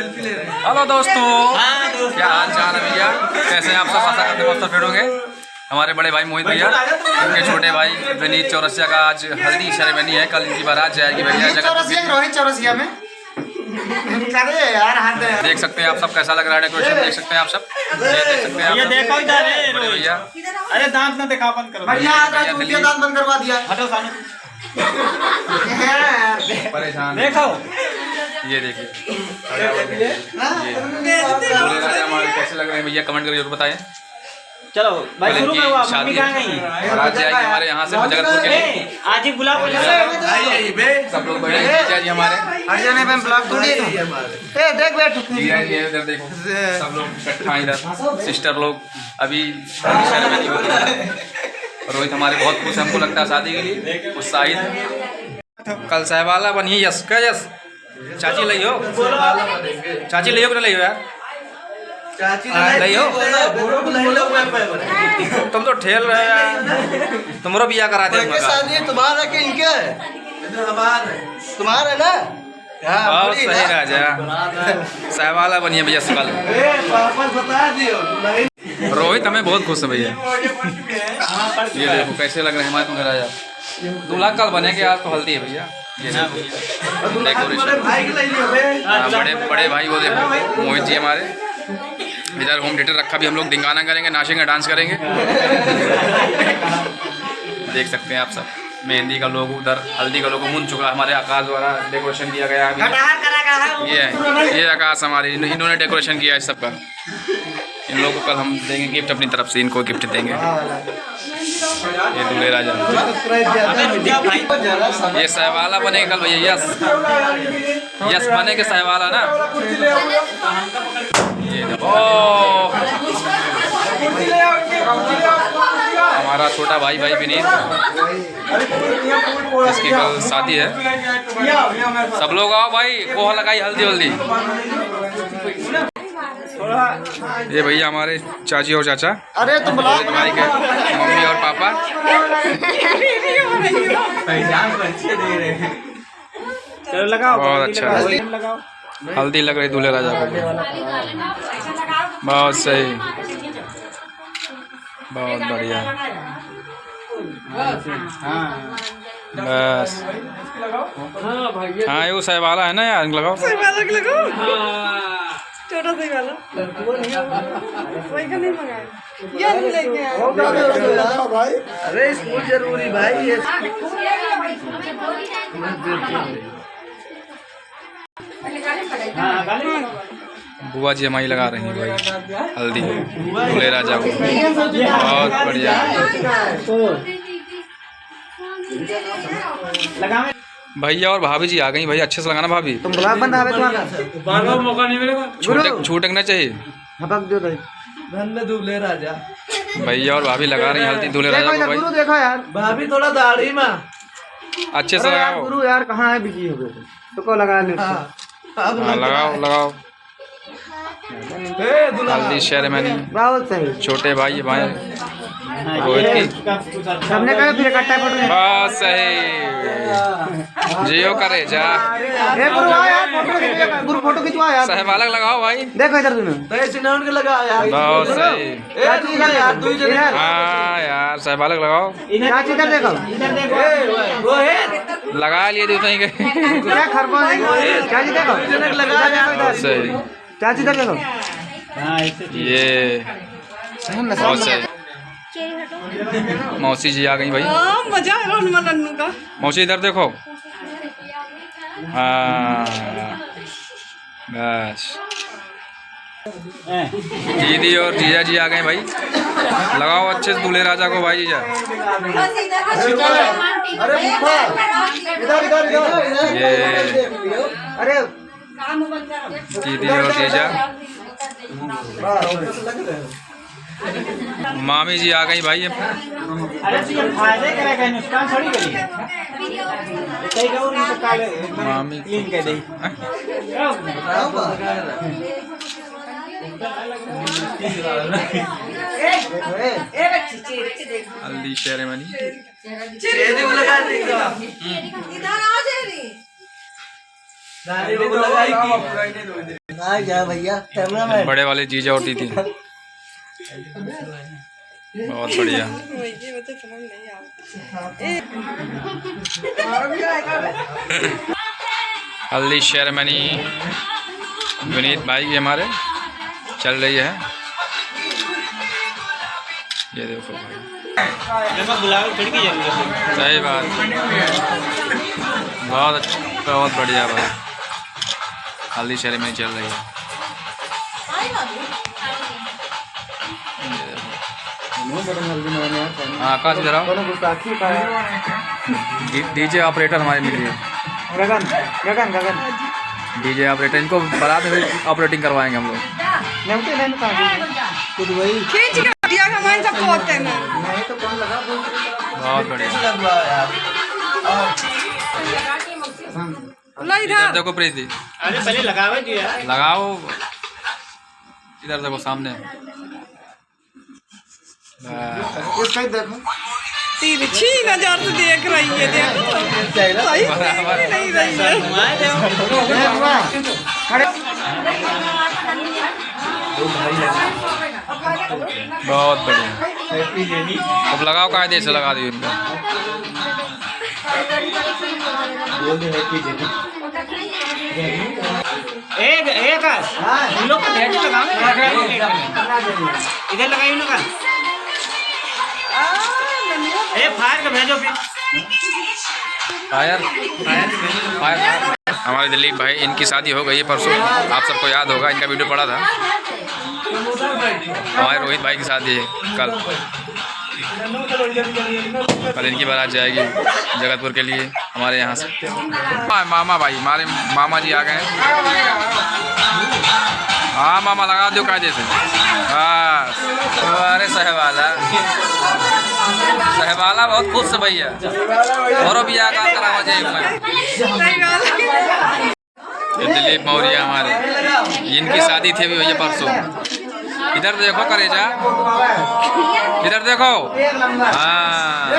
Selfie ले रहे हैं। हेलो दोस्तों, क्या हाल चाल है भैया? कैसे हैं आप सब? आशा करते हैं फिट होंगे। हमारे बड़े भाई मोहित भैया, उनके छोटे भाई विनीत चौरसिया का आज हल्दी सेरेमनी है। कल इनकी बारात जाएगी भैया रोहित चौरसिया में। यार देख सकते हैं आप सब, कैसा लग रहा है डेकोरेशन, देख सकते हैं आप सब। ये देख सकते हैं, ये देखो इधर है बड़े भैया। अरे दांत ना दिखा, बंद करो भैया, दांत बंद करवा दिया। हटो सामने, परेशान देखो ये देखिए। हमारे कैसे लग रहे हैं भैया, कमेंट करके जरूर बताएं। चलो भाई शुरू करो। आप शादी मम्मी कहाँ गई? बारात जाएगी हमारे यहाँ से जगतपुर के लिए। आज ही बुलाओ सब लोग बैठे हैं जी हमारे। हर जने पे ब्लॉग थोड़ी ए देख बैठ जीजा जी इधर देखो, सब लोग इकट्ठा इधर। सिस्टर लोग अभी सेरेमनी हो रही है। रोहित हमारे बहुत खुश है, हमको लगता है शादी के लिए उत्साहित है। कल सहवाला बनिए। यस का यस चाची लियो, चाची लियो कि लियो यार, लियो। तुम तो ठेल रहे यार, तुमरो बिया करा देंगे। तुम्हारा के इनके तुम्हारा ना बहुत सही राजा। सहवाला बनिए भैया कल। रोहित हमें बहुत खुश है भैया। ये देखो कैसे लग रहे हैं हमारे तुम्हें राजा। दूल्हा कल बनेंगे, आज तो हल्दी है भैया। ये डेकोरेशन बड़े बड़े भाई वो देखो मोहित जी हमारे। इधर होम थिएटर रखा भी, हम लोग दिंगाना करेंगे, नाचेंगे, डांस करेंगे। देख सकते हैं आप सब। मेहंदी का लोग उधर, हल्दी का लोग मुन चुका है। हमारे आकाश द्वारा डेकोरेशन किया गया अभी। ये आकाश हमारे, इन्होंने डेकोरेशन किया है सबका। इन लोगों को कल हम देंगे गिफ्ट अपनी तरफ से, इनको गिफ्ट देंगे। ये दूल्हे राजा, ये सहवाला बनेगा कल भैया। यस यस बनेगा सहवाला ना। ये देखो हमारा छोटा भाई विनीत, जिसकी कल शादी है। सब लोग आओ भाई, कोह लगाई हल्दी वल्दी। ये भैया हमारे चाची और चाचा। अरे तुम भाई के मम्मी और पापा। चलो लगाओ, बहुत अच्छा लगाओ। हल्दी लग रही दूल्हे राजा को। बहुत सही, बहुत बढ़िया। बस हाँ, ये सहवाला है ना यार, लगाओ छोटा सा वाला वही का नहीं मंगाया, ये नहीं लेके आए भाई। अरे स्कूल जरूरी भाई। ये बुआ जी हमारी लगा रही हैं भाई हल्दी दूल्हे राजा को। बहुत बढ़िया। भैया और भाभी जी आ गई। भाई अच्छे से लगाना भाभी। तुम ब्लॉग बंद है तुम्हारा, मौका नहीं मिलेगा। छूटकना चाहिए। हपक दो भाई। धन्य दूल्हे राजा। भैया और भाभी लगा रही हैं हल्दी दूल्हे राजा को। गुरु देखो यार, भाभी थोड़ा दाढ़ी में अच्छे से लगाओ। गुरु यार कहाँ है, बिजी हो गए तो को लगा ले। हाँ, लगाओ। हल्दी सेरेमनी बहुत सही। छोटे भाई रोहित की। सबने कहा फिर इकट्ठा पड़ रहे। बहुत सही, जियो करे जा। गुरु आ यार, गुरु फोटो खिंचवा यार। सहवाला लगाओ भाई। देखो इधर तूने के लगा यार। बहुत सही। यार हाँ यार सहवाला लगाओ। चाची इधर देखो, लगा लिए दूसरे के। क्या खरगोश। चाची देखो, बहुत सही। चाची इधर देखो। ये बहुत सही। मौसी जी आ गई भाई। मजा आ रहा नन्नू का। मौसी इधर देखो। हाँ बस। दीदी और जीजा जी आ गए भाई। लगाओ अच्छे से दूल्हे राजा को भाई जीजा। ये अरे दीदी और जीजा। मामी जी आ गई भाई। मामी हल्दी सेरेमनी। इधर आ भैया कैमरा बड़े वाली जीजा और दीदी बहुत बढ़िया। ये बच्चे समझ नहीं आता। हल्दी सेरेमनी विनीत भाई की हमारे चल रही है। ये देखो भाई, बुलावे खिड़की जरूर सही बात, बहुत अच्छा, बहुत बढ़िया भाई। हल्दी सेरेमनी चल रही है। हाँ आकाश इधर आओ। डीजे ऑपरेटर हमारे मिलिए। गगन गगन गगन डीजे ऑपरेटर, इनको बारात में ऑपरेटिंग करवाएंगे हम लोग। खींच के दिया हमारे सबको होते हैं ना। बहुत बढ़िया। ला इधर इधर देखो प्रीति, अरे पहले लगावे जी यार। लगाओ। इधर देखो सामने। तिरछी नजर से देख रही है, देखो सही बराबर। नहीं रही है। बहुत बढ़िया। अब लगाओ, कायदे से लगा दियो इनको। एक एक हम लोग को भेज लगावे। इधर लगाइए ना। ए फायर का भेजो फिर। फायर हमारे दिलीप भाई, इनकी शादी हो गई है परसों, आप सबको याद होगा, इनका वीडियो पड़ा था। हमारे रोहित भाई की शादी है कल इनकी बारात जाएगी जगतपुर के लिए हमारे यहाँ से। मामा भाई, हमारे मामा जी आ गए हैं। हाँ मामा लगा दो कायदे से। हाँ अरे सहवाला बहुत खुश है भैया, और भी आगा करावा जाए मैं। दिलीप मौर्य हमारे, इनकी शादी थी अभी भैया परसों। इधर देखो करेजा, इधर देखो। हाँ